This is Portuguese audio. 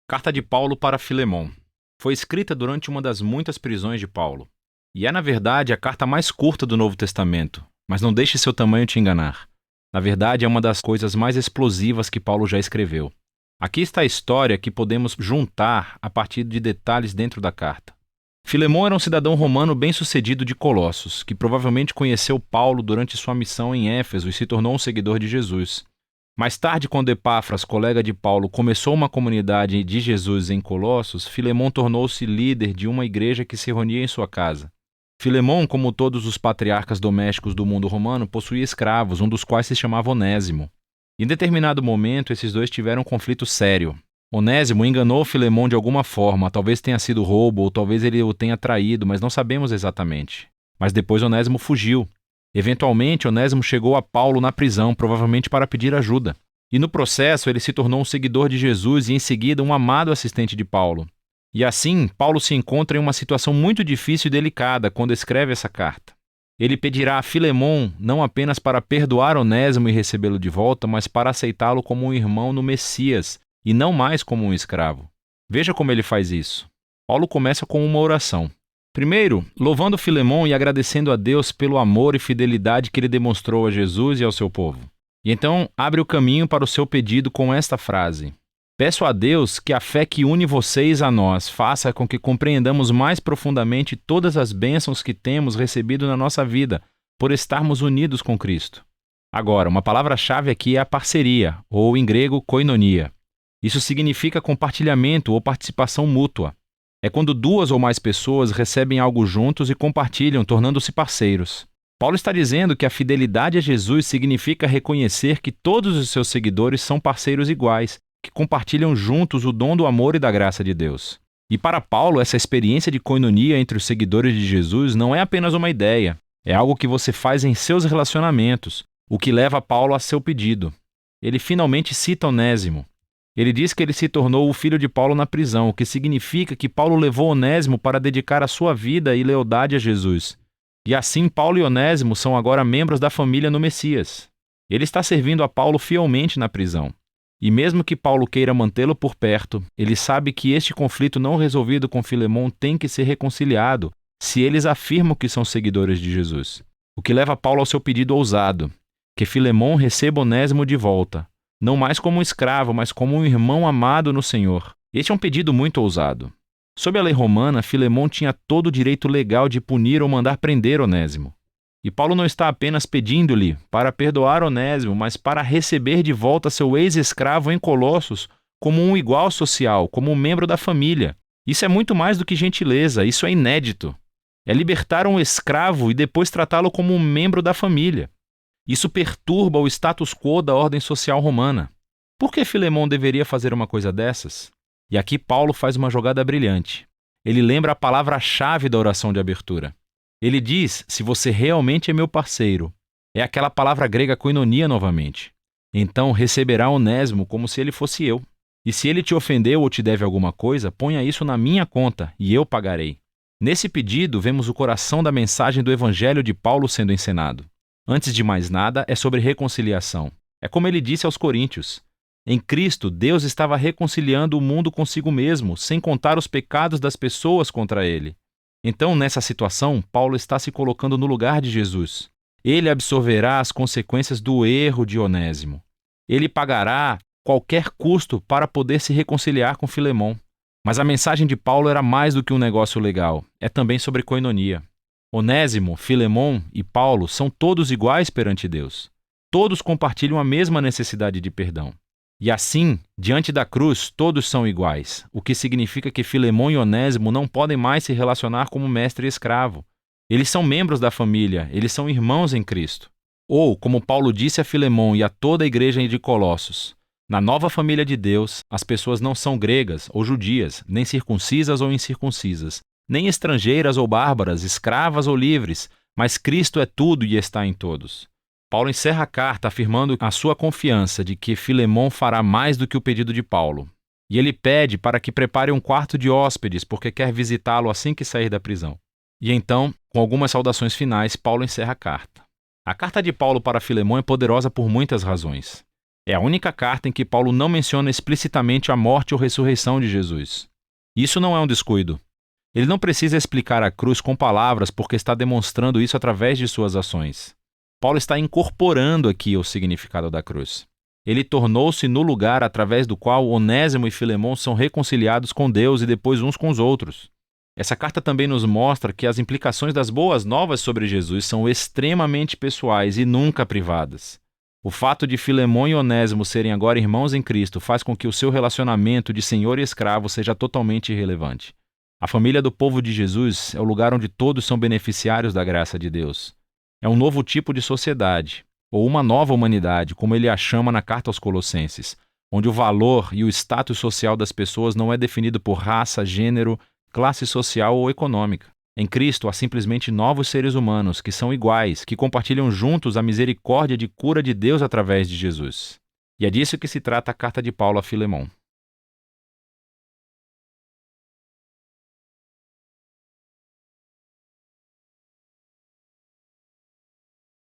Carta de Paulo para Filemon. Foi escrita durante uma das muitas prisões de Paulo. E é, na verdade, a carta mais curta do Novo Testamento, mas não deixe seu tamanho te enganar. Na verdade, é uma das coisas mais explosivas que Paulo já escreveu. Aqui está a história que podemos juntar a partir de detalhes dentro da carta. Filemon era um cidadão romano bem-sucedido de Colossos, que provavelmente conheceu Paulo durante sua missão em Éfeso e se tornou um seguidor de Jesus. Mais tarde, quando Epáfras, colega de Paulo, começou uma comunidade de Jesus em Colossos, Filemon tornou-se líder de uma igreja que se reunia em sua casa. Filemon, como todos os patriarcas domésticos do mundo romano, possuía escravos, um dos quais se chamava Onésimo. Em determinado momento, esses dois tiveram um conflito sério. Onésimo enganou Filemon de alguma forma, talvez tenha sido roubo ou talvez ele o tenha traído, mas não sabemos exatamente. Mas depois Onésimo fugiu. Eventualmente, Onésimo chegou a Paulo na prisão, provavelmente para pedir ajuda. E no processo, ele se tornou um seguidor de Jesus e, em seguida, um amado assistente de Paulo. E assim, Paulo se encontra em uma situação muito difícil e delicada quando escreve essa carta. Ele pedirá a Filemon não apenas para perdoar Onésimo e recebê-lo de volta, mas para aceitá-lo como um irmão no Messias e não mais como um escravo. Veja como ele faz isso. Paulo começa com uma oração. Primeiro, louvando Filemon e agradecendo a Deus pelo amor e fidelidade que ele demonstrou a Jesus e ao seu povo. E então abre o caminho para o seu pedido com esta frase: peço a Deus que a fé que une vocês a nós faça com que compreendamos mais profundamente todas as bênçãos que temos recebido na nossa vida, por estarmos unidos com Cristo. Agora, uma palavra-chave aqui é a parceria, ou em grego, koinonia. Isso significa compartilhamento ou participação mútua. É quando duas ou mais pessoas recebem algo juntos e compartilham, tornando-se parceiros. Paulo está dizendo que a fidelidade a Jesus significa reconhecer que todos os seus seguidores são parceiros iguais, que compartilham juntos o dom do amor e da graça de Deus. E para Paulo, essa experiência de koinonia entre os seguidores de Jesus não é apenas uma ideia, é algo que você faz em seus relacionamentos, o que leva Paulo a seu pedido. Ele finalmente cita Onésimo. Ele diz que ele se tornou o filho de Paulo na prisão, o que significa que Paulo levou Onésimo para dedicar a sua vida e lealdade a Jesus. E assim, Paulo e Onésimo são agora membros da família no Messias. Ele está servindo a Paulo fielmente na prisão. E mesmo que Paulo queira mantê-lo por perto, ele sabe que este conflito não resolvido com Filemon tem que ser reconciliado se eles afirmam que são seguidores de Jesus. O que leva Paulo ao seu pedido ousado, que Filemon receba Onésimo de volta, não mais como um escravo, mas como um irmão amado no Senhor. Este é um pedido muito ousado. Sob a lei romana, Filemon tinha todo o direito legal de punir ou mandar prender Onésimo. E Paulo não está apenas pedindo-lhe para perdoar Onésimo, mas para receber de volta seu ex-escravo em Colossos como um igual social, como um membro da família. Isso é muito mais do que gentileza, isso é inédito. É libertar um escravo e depois tratá-lo como um membro da família. Isso perturba o status quo da ordem social romana. Por que Filemon deveria fazer uma coisa dessas? E aqui Paulo faz uma jogada brilhante. Ele lembra a palavra-chave da oração de abertura. Ele diz, se você realmente é meu parceiro, é aquela palavra grega koinonia novamente. Então receberá Onésimo como se ele fosse eu. E se ele te ofendeu ou te deve alguma coisa, ponha isso na minha conta e eu pagarei. Nesse pedido, vemos o coração da mensagem do Evangelho de Paulo sendo encenado. Antes de mais nada, é sobre reconciliação. É como ele disse aos Coríntios. Em Cristo, Deus estava reconciliando o mundo consigo mesmo, sem contar os pecados das pessoas contra ele. Então, nessa situação, Paulo está se colocando no lugar de Jesus. Ele absorverá as consequências do erro de Onésimo. Ele pagará qualquer custo para poder se reconciliar com Filemon. Mas a mensagem de Paulo era mais do que um negócio legal. É também sobre koinonia. Onésimo, Filemon e Paulo são todos iguais perante Deus. Todos compartilham a mesma necessidade de perdão. E assim, diante da cruz, todos são iguais, o que significa que Filemon e Onésimo não podem mais se relacionar como mestre e escravo. Eles são membros da família, eles são irmãos em Cristo. Ou, como Paulo disse a Filemon e a toda a igreja de Colossos, na nova família de Deus, as pessoas não são gregas ou judias, nem circuncisas ou incircuncisas, nem estrangeiras ou bárbaras, escravas ou livres, mas Cristo é tudo e está em todos. Paulo encerra a carta afirmando a sua confiança de que Filemon fará mais do que o pedido de Paulo. E ele pede para que prepare um quarto de hóspedes, porque quer visitá-lo assim que sair da prisão. E então, com algumas saudações finais, Paulo encerra a carta. A carta de Paulo para Filemon é poderosa por muitas razões. É a única carta em que Paulo não menciona explicitamente a morte ou ressurreição de Jesus. Isso não é um descuido. Ele não precisa explicar a cruz com palavras porque está demonstrando isso através de suas ações. Paulo está incorporando aqui o significado da cruz. Ele tornou-se no lugar através do qual Onésimo e Filemão são reconciliados com Deus e depois uns com os outros. Essa carta também nos mostra que as implicações das boas novas sobre Jesus são extremamente pessoais e nunca privadas. O fato de Filemão e Onésimo serem agora irmãos em Cristo faz com que o seu relacionamento de senhor e escravo seja totalmente irrelevante. A família do povo de Jesus é o lugar onde todos são beneficiários da graça de Deus. É um novo tipo de sociedade, ou uma nova humanidade, como ele a chama na carta aos Colossenses, onde o valor e o status social das pessoas não é definido por raça, gênero, classe social ou econômica. Em Cristo há simplesmente novos seres humanos que são iguais, que compartilham juntos a misericórdia de cura de Deus através de Jesus. E é disso que se trata a carta de Paulo a Filemão.